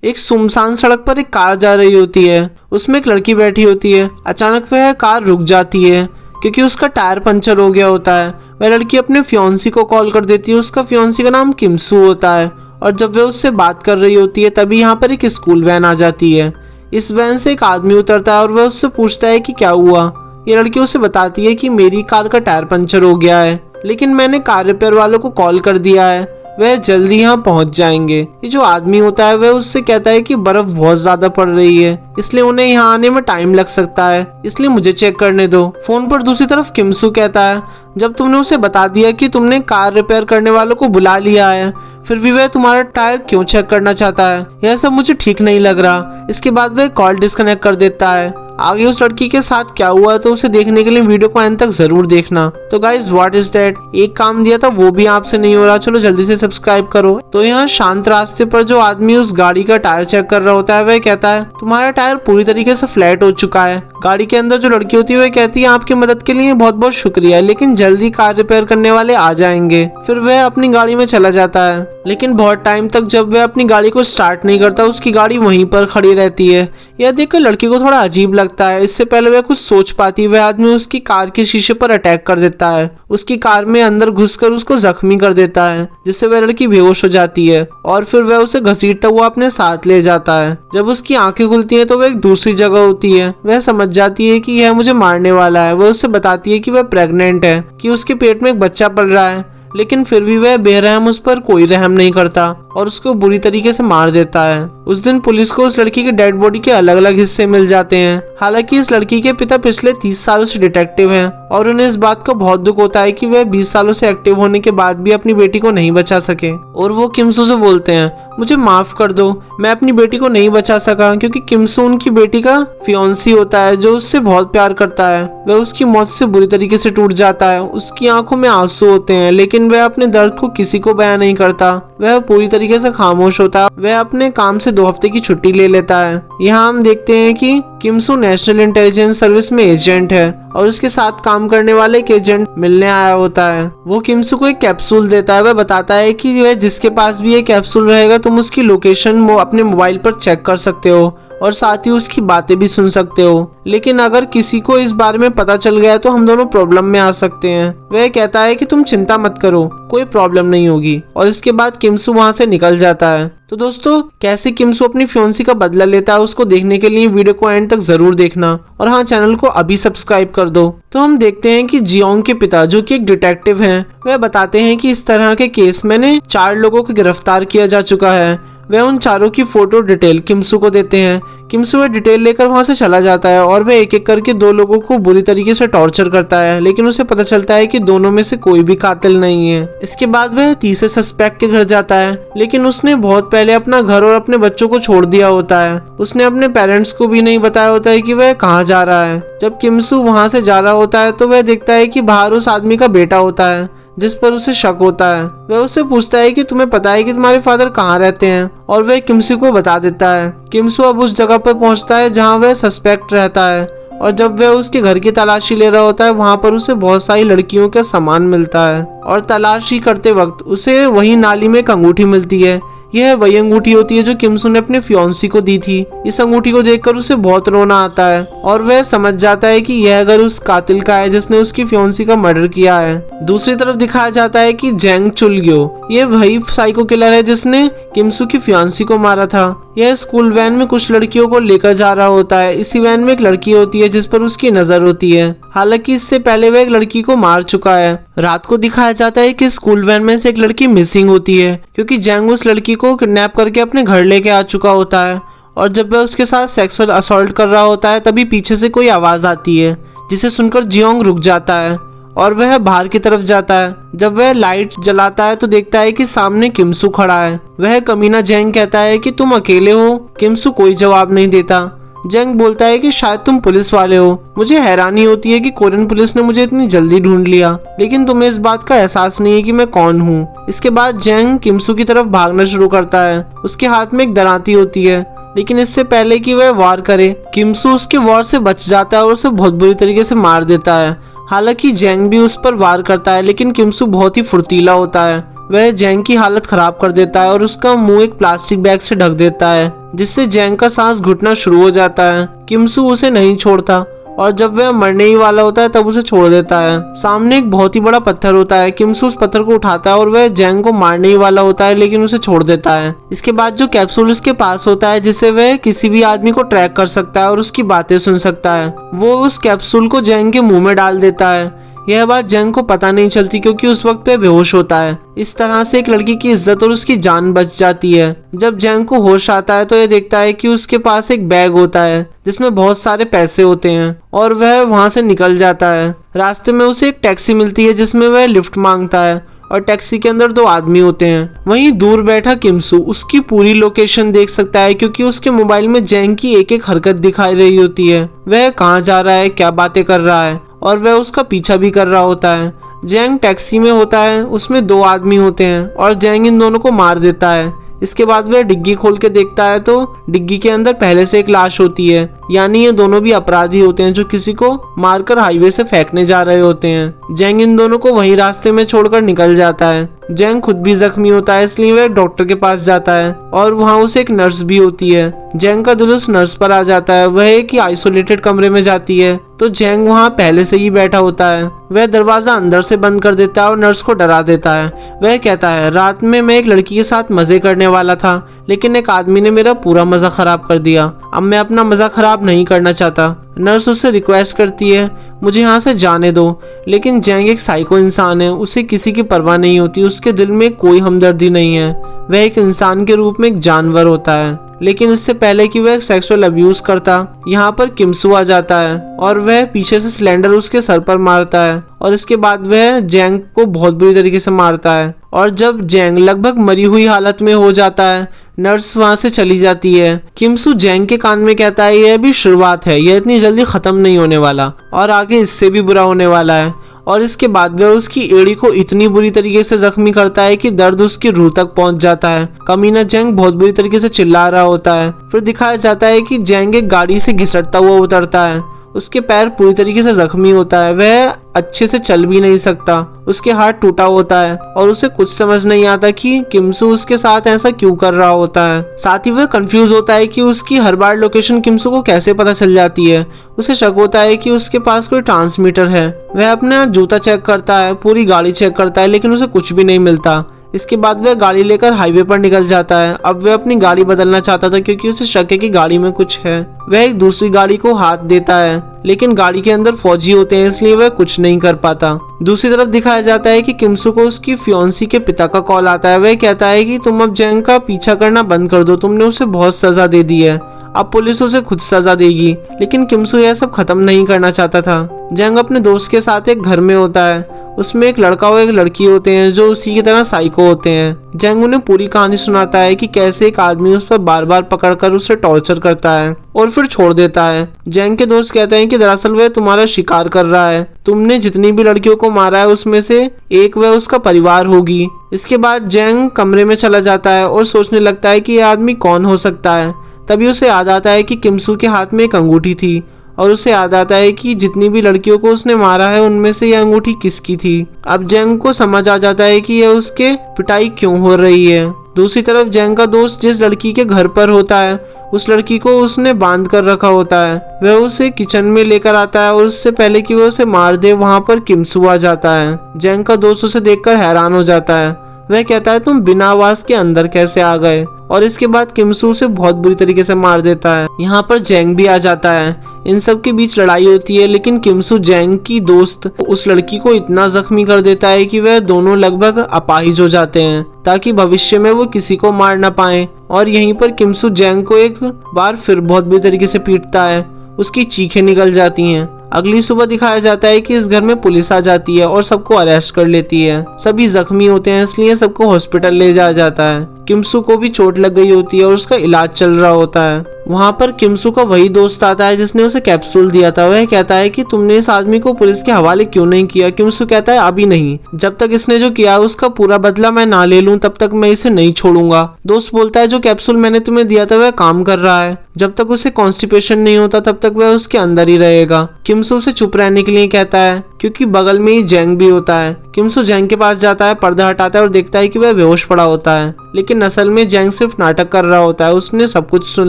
एक सुनसान सड़क पर एक कार जा रही होती है। उसमें एक लड़की बैठी होती है। अचानक वह कार रुक जाती है क्योंकि उसका टायर पंचर हो गया होता है। वह लड़की अपने फियांसी को कॉल कर देती है। उसका फियांसी का नाम किमसू होता है और जब वह उससे बात कर रही होती है तभी यहाँ पर एक स्कूल वैन आ जाती है। इस वैन से एक आदमी उतरता है और वह उससे पूछता है कि क्या हुआ। ये लड़की उसे बताती है कि मेरी कार का टायर पंचर हो गया है, लेकिन मैंने कार रिपेयर वालों को कॉल कर दिया है, वह जल्दी यहाँ पहुंच जाएंगे। ये जो आदमी होता है वह उससे कहता है कि बर्फ बहुत ज्यादा पड़ रही है, इसलिए उन्हें यहाँ आने में टाइम लग सकता है, इसलिए मुझे चेक करने दो। फोन पर दूसरी तरफ किमसू कहता है, जब तुमने उसे बता दिया कि तुमने कार रिपेयर करने वालों को बुला लिया है, फिर भी वह तुम्हारा टायर क्यों चेक करना चाहता है? यह सब मुझे ठीक नहीं लग रहा। इसके बाद वह कॉल डिस्कनेक्ट कर देता है। आगे उस लड़की के साथ क्या हुआ तो उसे देखने के लिए वीडियो को एंड तक जरूर देखना। तो गाइज व्हाट इज दैट, एक काम दिया था वो भी आपसे नहीं हो रहा, चलो जल्दी से सब्सक्राइब करो। तो यहाँ शांत रास्ते पर जो आदमी उस गाड़ी का टायर चेक कर रहा होता है वह कहता है, तुम्हारा टायर पूरी तरीके से फ्लैट हो चुका है। गाड़ी के अंदर जो लड़की होती है वह कहती है, आपकी मदद के लिए बहुत बहुत शुक्रिया, लेकिन जल्दी कार रिपेयर करने वाले आ जाएंगे। फिर वह अपनी गाड़ी में चला जाता है, लेकिन बहुत टाइम तक जब वह अपनी गाड़ी को स्टार्ट नहीं करता उसकी गाड़ी वहीं पर खड़ी रहती है। यह देखकर लड़की को थोड़ा अजीब लगता है। इससे पहले वह कुछ सोच पाती वह आदमी उसकी कार के शीशे पर अटैक कर देता है, उसकी कार में अंदर घुसकर उसको जख्मी कर देता है, जिससे वह लड़की बेहोश हो जाती है और फिर वह उसे घसीटता हुआ अपने साथ ले जाता है। जब उसकी आंखें खुलती हैं तो वह एक दूसरी जगह होती है। वह समझ जाती है कि यह मुझे मारने वाला है। वह उससे बताती है कि वह प्रेग्नेंट है, कि उसके पेट में एक बच्चा पल रहा है, लेकिन फिर भी वह बेरहम उस पर कोई रहम नहीं करता और उसको बुरी तरीके से मार देता है। उस दिन पुलिस को उस लड़की के डेड बॉडी के अलग अलग हिस्से मिल जाते हैं। हालांकि इस लड़की के पिता पिछले 30 सालों से डिटेक्टिव हैं और उन्हें इस बात का बहुत दुख होता है कि वह 20 सालों से एक्टिव होने के बाद भी अपनी बेटी को नहीं बचा सके। और वो किमसू से बोलते हैं, मुझे माफ कर दो, मैं अपनी बेटी को नहीं बचा सका, क्योंकि किमसू उनकी बेटी का फियांसी होता है जो उससे बहुत प्यार करता है। वह उसकी मौत से बुरी तरीके से टूट जाता है। उसकी आंखों में आंसू होते हैं, लेकिन वह अपने दर्द को किसी को बयां नहीं करता। वह पूरी तरीके से खामोश होता है। वह अपने काम से 2 हफ्ते की छुट्टी ले लेता है। यहाँ हम देखते हैं कि किमसू नेशनल इंटेलिजेंस सर्विस में एजेंट है और उसके साथ काम करने वाले एक एजेंट मिलने आया होता है। वो किमसू को एक कैप्सूल देता है। वह बताता है कि वह जिसके पास भी ये कैप्सूल रहेगा तुम उसकी लोकेशन अपने मोबाइल पर चेक कर सकते हो और साथ ही उसकी बातें भी सुन सकते हो, लेकिन अगर किसी को इस बारे में पता चल गया तो हम दोनों प्रॉब्लम में आ सकते हैं। वह कहता है कि तुम चिंता मत करो, कोई प्रॉब्लम नहीं होगी, और इसके बाद किमसू वहां से निकल जाता है। तो दोस्तों, कैसे किमसू अपनी फियांसी का बदला लेता है उसको देखने के लिए वीडियो को एंड तक जरूर देखना, और हाँ, चैनल को अभी सब्सक्राइब कर दो। तो हम देखते हैं कि जियोंग के पिता जो कि एक डिटेक्टिव हैं, वह बताते हैं कि इस तरह के केस मैंने 4 लोगों को गिरफ्तार किया जा चुका है। वह उन चारों की फोटो डिटेल किमसू को देते हैं। किमसू वह डिटेल लेकर वहां से चला जाता है और वह एक एक करके 2 लोगों को बुरी तरीके से टॉर्चर करता है, लेकिन उसे पता चलता है कि दोनों में से कोई भी कातिल नहीं है। इसके बाद वह तीसरे सस्पेक्ट के घर जाता है, लेकिन उसने बहुत पहले अपना घर और अपने बच्चों को छोड़ दिया होता है। उसने अपने पेरेंट्स को भी नहीं बताया होता है कि वह कहाँ जा रहा है। जब किमसू वहां से जा रहा होता है तो वह देखता है कि बाहर उस आदमी का बेटा होता है जिस पर उसे शक होता है। वह उससे पूछता है कि तुम्हें पता है कि तुम्हारे फादर कहाँ रहते हैं, और वह किमसू को बता देता है। किमसू अब उस जगह पर पहुंचता है जहां वह सस्पेक्ट रहता है, और जब वह उसके घर की तलाशी ले रहा होता है वहां पर उसे बहुत सारी लड़कियों का सामान मिलता है, और तलाशी करते वक्त उसे वही नाली में एक अंगूठी मिलती है। यह वही अंगूठी होती है जो किमसू ने अपने फियांसी को दी थी। इस अंगूठी को देखकर उसे बहुत रोना आता है और वह समझ जाता है कि यह घर उस कातिल का है जिसने उसकी फियांसी का मर्डर किया है। दूसरी तरफ दिखाया जाता है कि जेंग चुलग्यो ये वही साइको किलर है जिसने किमसू की फियांसी को मारा था। यह स्कूल वैन में कुछ लड़कियों को लेकर जा रहा होता है। इसी वैन में एक लड़की होती है जिस पर उसकी नजर होती है। हालांकि इससे पहले वह एक लड़की को मार चुका है। रात को दिखाया जाता है कि स्कूल वैन में से एक लड़की मिसिंग होती है, क्योंकि जेंग उस लड़की को किडनैप करके अपने घर लेके आ चुका होता है, और जब वह उसके साथ सेक्सुअल असॉल्ट कर रहा होता है तभी पीछे से कोई आवाज आती है, जिसे सुनकर जियोंग रुक जाता है और वह बाहर की तरफ जाता है। जब वह लाइट्स जलाता है तो देखता है कि सामने किमसू खड़ा है। वह कमीना जेंग कहता है कि तुम अकेले हो। किमसू कोई जवाब नहीं देता। जेंग बोलता है कि शायद तुम पुलिस वाले हो। मुझे हैरानी होती है कि कोरियन पुलिस ने मुझे इतनी जल्दी ढूंढ लिया, लेकिन तुम्हें इस बात का एहसास नहीं है कि मैं कौन हूँ। इसके बाद जेंग किमसू की तरफ भागना शुरू करता है। उसके हाथ में एक दराती होती है, लेकिन इससे पहले कि वह वार करे, किमसू उसके वार से बच जाता है और उसे बहुत बुरी तरीके से मार देता है। हालांकि जेंग भी उस पर वार करता है, लेकिन किमसू बहुत ही फुर्तीला होता है। वह जैंग की हालत खराब कर देता है और उसका मुंह एक प्लास्टिक बैग से ढक देता है, जिससे जैंग का सांस घुटना शुरू हो जाता है। किमसू उसे नहीं छोड़ता और जब वह मरने ही वाला होता है तब उसे छोड़ देता है। सामने एक बहुत ही बड़ा पत्थर होता है। किमसू उस पत्थर को उठाता है और वह जैंग को मारने ही वाला होता है, लेकिन उसे छोड़ देता है। इसके बाद जो कैप्सूल उसके पास होता है, जिससे वह किसी भी आदमी को ट्रैक कर सकता है और उसकी बातें सुन सकता है, वो उस कैप्सूल को जैंग के मुंह में डाल देता है। यह बात जैंग को पता नहीं चलती क्योंकि उस वक्त पे बेहोश होता है। इस तरह से एक लड़की की इज्जत और उसकी जान बच जाती है। जब जैंग को होश आता है तो यह देखता है कि उसके पास एक बैग होता है जिसमें बहुत सारे पैसे होते हैं और वह वहां से निकल जाता है। रास्ते में उसे एक टैक्सी मिलती है जिसमें वह लिफ्ट मांगता है और टैक्सी के अंदर 2 आदमी होते हैं। वहीं दूर बैठा किमसू उसकी पूरी लोकेशन देख सकता है क्योंकि उसके मोबाइल में जैंग की एक एक हरकत दिखाई रही होती है। वह कहाँ जा रहा है, क्या बातें कर रहा है, और वह उसका पीछा भी कर रहा होता है। जैंग टैक्सी में होता है, उसमें 2 आदमी होते हैं और जैंग इन दोनों को मार देता है। इसके बाद वह डिग्गी खोल के देखता है तो डिग्गी के अंदर पहले से एक लाश होती है, यानी ये दोनों भी अपराधी होते हैं जो किसी को मारकर हाईवे से फेंकने जा रहे होते हैं। जैंग इन दोनों को वहीं रास्ते में छोड़कर निकल जाता है। जैंग खुद भी जख्मी होता है, इसलिए वह डॉक्टर के पास जाता है और वहाँ उसे एक नर्स भी होती है। जैंग का दिल उस नर्स पर आ जाता है। वह एक आइसोलेटेड कमरे में जाती है तो जैंग वहाँ पहले से ही बैठा होता है। वह दरवाजा अंदर से बंद कर देता है और नर्स को डरा देता है। वह कहता है, रात में मैं एक लड़की के साथ मजे करने वाला था, लेकिन एक आदमी ने मेरा पूरा मजा खराब कर दिया। अब मैं अपना मजा खराब नहीं करना चाहता। नर्स उससे रिक्वेस्ट करती है, मुझे यहाँ से जाने दो, लेकिन जैंग एक साइको इंसान है, उसे किसी की परवाह नहीं होती, उसके दिल में कोई हमदर्दी नहीं है। वह एक इंसान के रूप में एक जानवर होता है। लेकिन इससे पहले कि वह सेक्सुअल अब्यूज करता, यहाँ पर किमसू आ जाता है और वह पीछे से सिलेंडर उसके सर पर मारता है और इसके बाद वह जैंग को बहुत बुरी तरीके से मारता है। और जब जैंग लगभग मरी हुई हालत में हो जाता है, नर्स वहां से चली जाती है। किमसू जैंग के कान में कहता है, यह भी शुरुआत है, यह इतनी जल्दी खत्म नहीं होने वाला और आगे इससे भी बुरा होने वाला है। और इसके बाद वह उसकी एड़ी को इतनी बुरी तरीके से जख्मी करता है कि दर्द उसकी रूह तक पहुंच जाता है। कमीना जैंग बहुत बुरी तरीके से चिल्ला रहा होता है। फिर दिखाया जाता है कि जैंग एक गाड़ी से घिसटता हुआ उतरता है। उसके पैर पूरी तरीके से जख्मी होता है, वह अच्छे से चल भी नहीं सकता, उसके हाथ टूटा होता है और उसे कुछ समझ नहीं आता कि किमसू उसके साथ ऐसा क्यों कर रहा होता है। साथ ही वह कंफ्यूज होता है कि उसकी हर बार लोकेशन किमसू को कैसे पता चल जाती है। उसे शक होता है कि उसके पास कोई ट्रांसमीटर है। वह अपना जूता चेक करता है, पूरी गाड़ी चेक करता है, लेकिन उसे कुछ भी नहीं मिलता। इसके बाद वह गाड़ी लेकर हाईवे पर निकल जाता है। अब वह अपनी गाड़ी बदलना चाहता था क्योंकि उसे शक है कि गाड़ी में कुछ है। वह एक दूसरी गाड़ी को हाथ देता है, लेकिन गाड़ी के अंदर फौजी होते हैं, इसलिए वह कुछ नहीं कर पाता। दूसरी तरफ दिखाया जाता है कि किमसू को उसकी फियोंसी के पिता का कॉल आता है। वह कहता है कि तुम अब जैंग का पीछा करना बंद कर दो, तुमने उसे बहुत सजा दे दी है, अब पुलिस उसे खुद सजा देगी। लेकिन किमसू यह सब खत्म नहीं करना चाहता था। जैंग अपने दोस्त के साथ एक घर में होता है, उसमें एक लड़का और एक लड़की होते हैं जो उसी की तरह साइको होते हैं। जैंग उन्हें पूरी कहानी सुनाता है कि कैसे एक आदमी उस पर बार बार पकड़कर उसे टॉर्चर करता है और फिर छोड़ देता है। जैंग के दोस्त कहते हैं कि दरअसल वह तुम्हारा शिकार कर रहा है, तुमने जितनी भी लड़कियों को मारा है उसमें से एक वह उसका परिवार होगी। इसके बाद जैंग कमरे में चला जाता है और सोचने लगता है कि यह आदमी कौन हो सकता है। तभी उसे याद आता है कि किमसू के हाथ में एक अंगूठी थी और उसे याद आता है कि जितनी भी लड़कियों को उसने मारा है उनमें से यह अंगूठी किसकी थी। अब जैंग को समझ आ जाता है कि यह उसके पिटाई क्यों हो रही है। दूसरी तरफ जैंग का दोस्त जिस लड़की के घर पर होता है, उस लड़की को उसने बांध कर रखा होता है। वह उसे किचन में लेकर आता है और उससे पहले कि वह उसे मार दे वहां पर किमसू आ जाता है। जैंग का दोस्त उसे देखकर हैरान हो जाता है। वह कहता है, तुम बिना आवाज के अंदर कैसे आ गए? और इसके बाद किमसू उसे बहुत बुरी तरीके से मार देता है। यहाँ पर जैंग भी आ जाता है। इन सब के बीच लड़ाई होती है, लेकिन किमसू जैंग की दोस्त उस लड़की को इतना जख्मी कर देता है कि वह दोनों लगभग अपाहिज हो जाते हैं ताकि भविष्य में वो किसी को मार ना पाए। और यहीं पर किमसू जैंग को एक बार फिर बहुत बुरी तरीके से पीटता है, उसकी चीखें निकल जाती हैं। अगली सुबह दिखाया जाता है कि इस घर में पुलिस आ जाती है और सबको अरेस्ट कर लेती है। सभी जख्मी होते हैं, इसलिए सबको हॉस्पिटल ले जाया जाता है। किमसू को भी चोट लग गई होती है और उसका इलाज चल रहा होता है। वहाँ पर किमसू का वही दोस्त आता है जिसने उसे कैप्सूल दिया था। वह कहता है कि तुमने इस आदमी को पुलिस के हवाले क्यों नहीं किया? किमसू कहता है, अभी नहीं, जब तक इसने जो किया उसका पूरा बदला मैं ना ले लूं तब तक मैं इसे नहीं छोड़ूंगा। दोस्त बोलता है, जो कैप्सूल मैंने तुम्हें दिया था वह काम कर रहा है। जब तक उसे कॉन्स्टिपेशन नहीं होता तब तक वह उसके अंदर ही रहेगा। किमसू उसे चुप रहने के लिए कहता है क्योंकि बगल में ही जैंग भी होता है। किमसू जैंग के पास जाता है, पर्दा हटाता है और देखता है कि वह बेहोश पड़ा होता है, लेकिन असल में जैंग सिर्फ नाटक कर रहा होता है। उसने सब कुछ सुन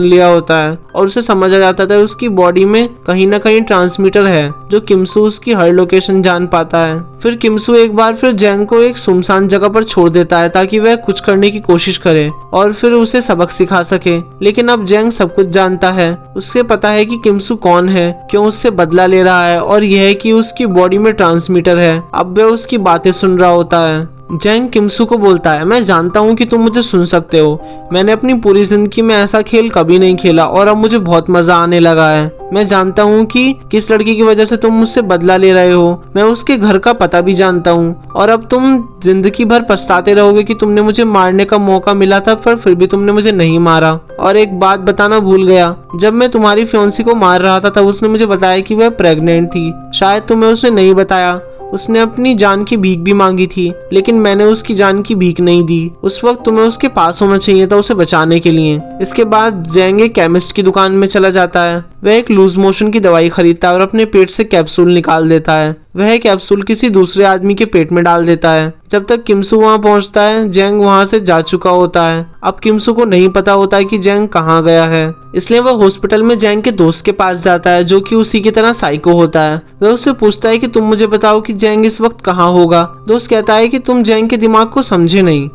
लिया होता है और उसे समझ आ जाता था उसकी बॉडी में कहीं ना कहीं ट्रांसमीटर है जो किमसू उसकी हर लोकेशन जान पाता है। फिर किमसू एक बार फिर जैंग को एक सुनसान जगह पर छोड़ देता है ताकि वह कुछ करने की कोशिश करे और फिर उसे सबक सिखा सके। लेकिन अब जैंग सब कुछ जानता है, उसे पता है कि किमसू कौन है, क्यों उससे बदला ले रहा है और यह कि उसकी बॉडी में ट्रांसमीटर है। अब वह उसकी बातें सुन रहा होता है। जैंग किमसू को बोलता है, मैं जानता हूँ कि तुम मुझे सुन सकते हो। मैंने अपनी पूरी जिंदगी में ऐसा खेल कभी नहीं खेला और अब मुझे बहुत मजा आने लगा है। मैं जानता हूँ कि किस लड़की की वजह से तुम मुझसे बदला ले रहे हो। मैं उसके घर का पता भी जानता हूँ और अब तुम जिंदगी भर पछताते रहोगे कि तुमने मुझे मारने का मौका मिला था पर फिर भी तुमने मुझे नहीं मारा। और एक बात बताना भूल गया, जब मैं तुम्हारी फियांसी को मार रहा था तब उसने मुझे बताया कि वह प्रेग्नेंट थी। शायद तुम्हें उसने नहीं बताया। उसने अपनी जान की भीख भी मांगी थी, लेकिन मैंने उसकी जान की भीख नहीं दी। उस वक्त तुम्हें उसके पास होना चाहिए था उसे बचाने के लिए। इसके बाद जैंग एक केमिस्ट की दुकान में चला जाता है। वह एक लूज मोशन की दवाई खरीदता है और अपने पेट से कैप्सूल निकाल देता है। वह कैप्सूल किसी दूसरे आदमी के पेट में डाल देता है। जब तक किमसू वहां पहुंचता है जैंग वहां से जा चुका होता है। अब किमसू को नहीं पता होता है कि जैंग कहाँ गया है, इसलिए वह हॉस्पिटल में जैंग के दोस्त के पास जाता है जो कि उसी की तरह साइको होता है। वह उससे पूछता है कि तुम मुझे बताओ कि जैंग इस वक्त कहाँ होगा। दोस्त कहता है कि तुम जैंग के दिमाग को समझे नहीं।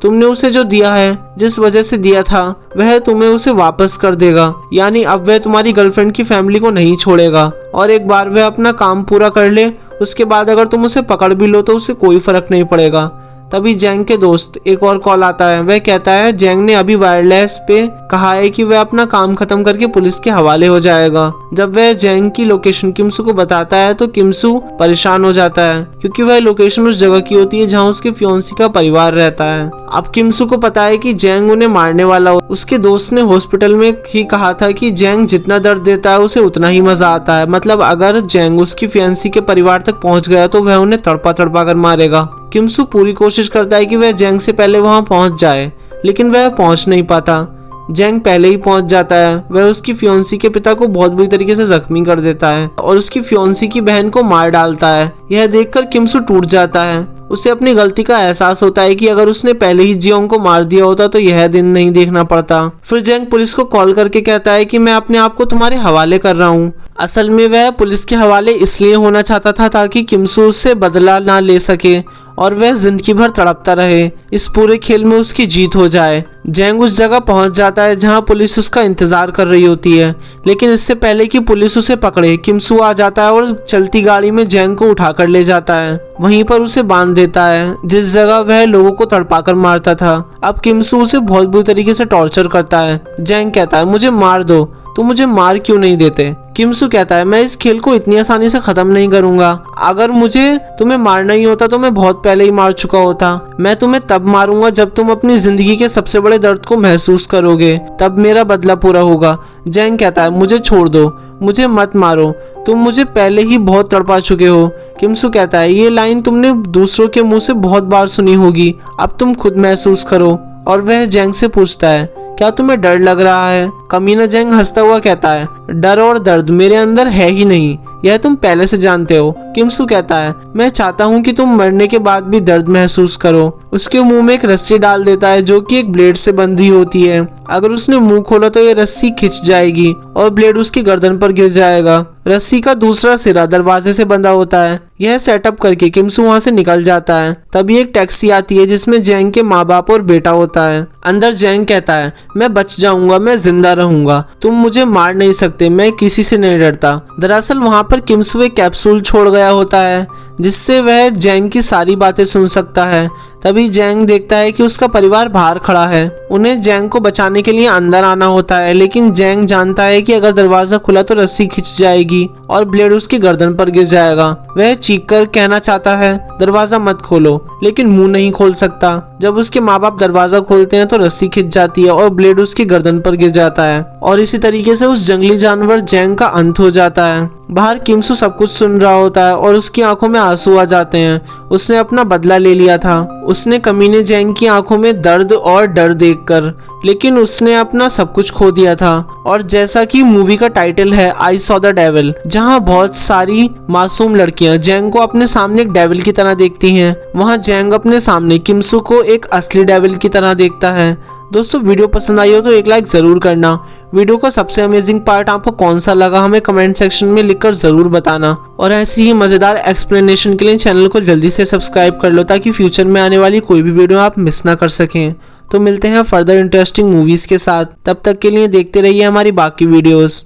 तुमने उसे जो दिया है, जिस वजह से दिया था, वह तुम्हें उसे वापस कर देगा। यानी अब वह तुम्हारी गर्लफ्रेंड की फैमिली को नहीं छोड़ेगा और एक बार वह अपना काम पूरा कर ले उसके बाद अगर तुम उसे पकड़ भी लो तो उसे कोई फर्क नहीं पड़ेगा। तभी जैंग के दोस्त एक और कॉल आता है। वह कहता है जैंग ने अभी वायरलेस पे कहा है कि वह अपना काम खत्म करके पुलिस के हवाले हो जाएगा। जब वह जैंग की लोकेशन किमसू को बताता है तो किमसू परेशान हो जाता है क्योंकि वह लोकेशन उस जगह की होती है जहां उसके फियांसी का परिवार रहता है। अब किमसू को पता है कि जैंग उन्हें मारने वाला हो। उसके दोस्त ने हॉस्पिटल में ही कहा था कि जैंग जितना दर्द देता है उसे उतना ही मजा आता है। मतलब अगर जैंग उसकी फियांसी के परिवार तक पहुंच गया तो वह उन्हें तड़पा तड़पा कर मारेगा। किमसू पूरी कोशिश करता है कि वह जैंग से पहले वहां पहुंच जाए, लेकिन वह पहुंच नहीं पाता। जैंग पहले ही पहुंच जाता है। वह उसकी फियांसी के पिता को बहुत बुरी तरीके से जख्मी कर देता है और उसकी फियांसी की बहन को मार डालता है। यह देखकर किमसू टूट जाता है। उसे अपनी गलती का एहसास होता है कि अगर उसने पहले ही जियोंग को मार दिया होता तो यह दिन नहीं देखना पड़ता। फिर जैंग पुलिस को कॉल करके कहता है कि मैं अपने आप को तुम्हारे हवाले कर रहा हूँ। असल में वह पुलिस के हवाले इसलिए होना चाहता था ताकि किमसू उससे बदला ना ले सके और वह जिंदगी भर तड़पता रहे। इस पूरे खेल में उसकी जीत हो जाए। जैंग उस जगह पहुंच जाता है जहां पुलिस उसका इंतजार कर रही होती है, लेकिन इससे पहले कि पुलिस उसे पकड़े किमसू आ जाता है और चलती गाड़ी में जैंग को उठाकर ले जाता है। वहीं पर उसे बांध देता है जिस जगह वह लोगों को तड़पाकर मारता था। अब किमसू उसे बहुत बुरी तरीके से टॉर्चर करता है। जैंग कहता है मुझे मार दो, तुम मुझे मार क्यों नहीं देते। किमसू कहता है मैं इस खेल को इतनी आसानी से खत्म नहीं करूंगा। अगर मुझे तुम्हें मारना ही होता तो मैं बहुत पहले ही मार चुका होता। मैं तुम्हें तब मारूंगा जब तुम अपनी जिंदगी के सबसे बड़े दर्द को महसूस करोगे, तब मेरा बदला पूरा होगा। जैंग कहता है मुझे छोड़ दो, मुझे मत मारो, तुम मुझे पहले ही बहुत तड़पा चुके हो। किमसू कहता है ये लाइन तुमने दूसरों के मुंह से बहुत बार सुनी होगी, अब तुम खुद महसूस करो। और वह जैंग से पूछता है क्या तुम्हें डर लग रहा है। कमीना जैंग हंसता हुआ कहता है डर और दर्द मेरे अंदर है ही नहीं, यह तुम पहले से जानते हो। किमसू कहता है मैं चाहता हूँ कि तुम मरने के बाद भी दर्द महसूस करो। उसके मुंह में एक रस्सी डाल देता है जो कि एक ब्लेड से बंधी होती है। अगर उसने मुंह खोला तो ये रस्सी खिंच जाएगी और ब्लेड उसकी गर्दन पर गिर जाएगा। रस्सी का दूसरा सिरा दरवाजे से बंधा होता है। यह सेटअप करके किमसू वहां से निकल जाता है। तभी एक टैक्सी आती है जिसमें जैंग के माँ बाप और बेटा होता है। अंदर जैंग कहता है मैं बच जाऊंगा, मैं जिंदा रहूंगा, तुम मुझे मार नहीं सकते, मैं किसी से नहीं डरता। दरअसल वहां पर किमसू एक कैप्सूल छोड़ गया होता है जिससे वह जैंग की सारी बातें सुन सकता है। तभी जैंग देखता है कि उसका परिवार बाहर खड़ा है। उन्हें जैंग को बचाने के लिए अंदर आना होता है, लेकिन जैंग जानता है कि अगर दरवाजा खुला तो रस्सी खिंच जाएगी और ब्लेड उसकी गर्दन पर गिर जाएगा। वह चीख कर कहना चाहता है दरवाजा मत खोलो, लेकिन मुंह नहीं खोल सकता। जब उसके माँ बाप दरवाजा खोलते हैं तो रस्सी खिंच जाती है और ब्लेड उसकी गर्दन पर गिर जाता है और इसी तरीके से उस जंगली जानवर जैंग का अंत हो जाता है। बाहर किमसू सब कुछ सुन रहा होता है और उसकी आंखों में आंसू आ जाते हैं। उसने अपना बदला ले लिया था। उसने कमीने जैंग की आंखों में दर्द और डर देखकर लेकिन उसने अपना सब कुछ खो दिया था। और जैसा कि मूवी का टाइटल है आई सॉ द डेविल, जहाँ बहुत सारी मासूम लड़कियां जैंग को अपने सामने एक डेविल की तरह देखती हैं, वहाँ जैंग अपने सामने किमसू को एक असली डेविल की तरह देखता है। दोस्तों वीडियो पसंद आई हो तो एक लाइक जरूर करना। वीडियो का सबसे अमेजिंग पार्ट आपको कौन सा लगा हमें कमेंट सेक्शन में लिखकर जरूर बताना। और ऐसी ही मजेदार एक्सप्लेनेशन के लिए चैनल को जल्दी से सब्सक्राइब कर लो ताकि फ्यूचर में आने वाली कोई भी वीडियो आप मिस ना कर सकें। तो मिलते हैं फर्दर इंटरेस्टिंग मूवीज के साथ, तब तक के लिए देखते रहिए हमारी बाकी वीडियोस।